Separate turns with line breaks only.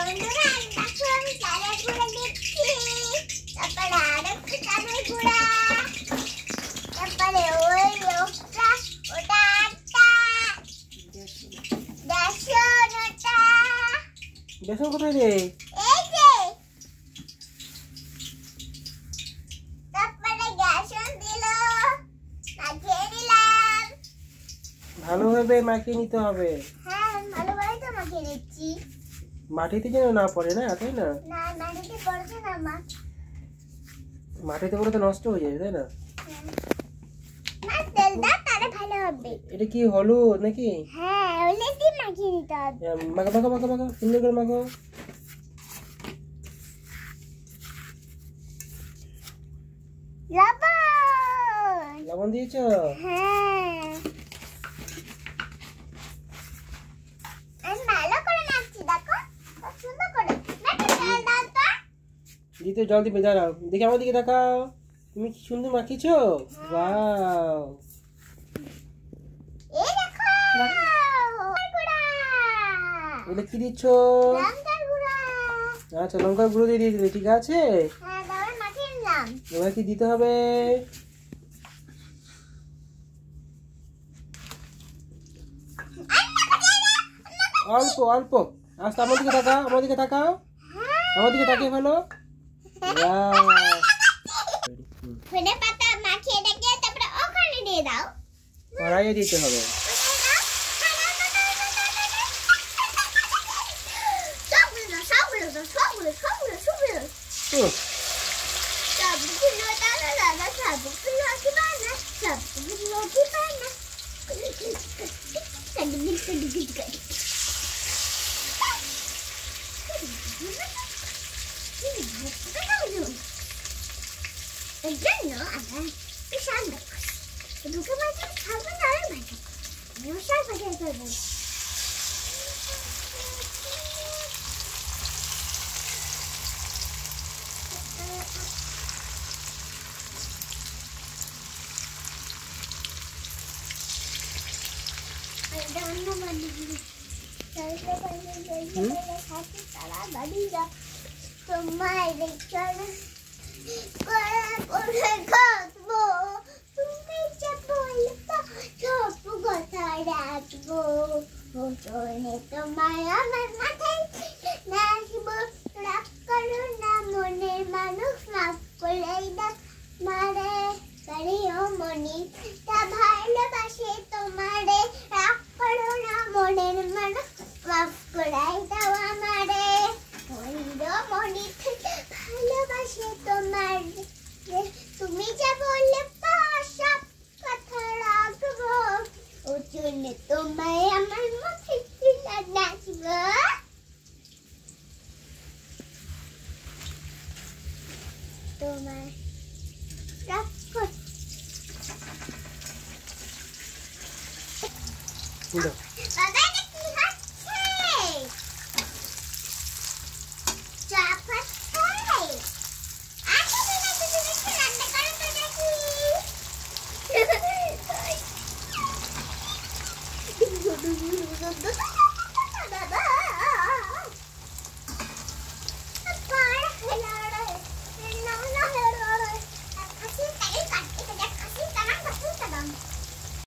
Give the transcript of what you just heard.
বন্ধুরা দেখো আমি চালের গুঁড়া দিচ্ছি, তারপরে আর একটু চালের গুঁড়া, তারপরে ওই লোকটা ওটা আটা, বেসন ওটা।
বেসন কোথায় রে?
এই যে তারপরে বেসন দিল, মাখিয়ে নিলাম।
ভালোভাবে মাখিয়ে নিতে হবে।
হ্যাঁ ভালোভাবে তো মাখিয়ে নিচ্ছি।
মাটিতে যেন না পড়ে, না তাই না?
না মাটিতে পড়ছে না মা।
মাটিতে পড়ে তো নষ্ট হয়ে যাবে, তাই না?
মা তেল দাও তাহলে ভালো হবে।
এটা কি হলুদ নাকি?
হ্যাঁ হলুদ দিয়ে মাখিয়ে নিতে হবে।
মাখো মাখো মাখো মাখো, সুন্দর করে মাখো।
লবণ।
লবণ দিয়েছো?
হ্যাঁ আমি ভালো করে নাড়ছি, দেখো কত সুন্দর করে। নাকি তেল দাও তো।
দিতে জল দিবে, দাঁড়াও দেখি আমার দিকে তাকাও। তুমি কি সুন্দর মাখিয়েছো, ওয়াও।
এই দেখো গুঁড়া।
এটা কি দিচ্ছ?
লঙ্কার গুঁড়া।
আচ্ছা, লঙ্কার গুঁড়ো দিয়ে দিয়েছিলে, ঠিক আছে।
হ্যাঁ তারপরে মাখিয়ে নিলাম।
এবার কি দিতে হবে? অল্প অল্প, আস্তে আমার দিকে তাকাও, আমার দিকে তাকাও, আমার দিকে তাকিয়ে ফেলো।
ধনে পাতা মাখিয়ে রেখে তারপরে ওখানে দিয়ে দাও।
কড়াইয়ে দিতে হবে।
এই জন্য আমরা বিশাল দুটো মাছ খাবো না, আর ভাজা বিশাল ভাজা করবো। তোমার তুমি যে বলতো সব কথা রাখবো, তোমায় আমার মাথায় নাচবো। রাগ করো না মনের মানুষ, মাফ করে দাও মারে করিও মনি তা ভালোবাসে তোমারে। রাগ করো না মনের মানুষ, মাফ করে দাও আমারে করিও মনি ভালোবাসে তোমার। তুমি যে বললে সব কথা রাখবো, ও জন্য তোমায় আমার মুখে তুলে নাচবো। তোমার রাগ কর বাবা, এটা কি হচ্ছে? চাপ হচ্ছে। আচ্ছা তুমি একটু রান্না করো তো দেখি। বাবা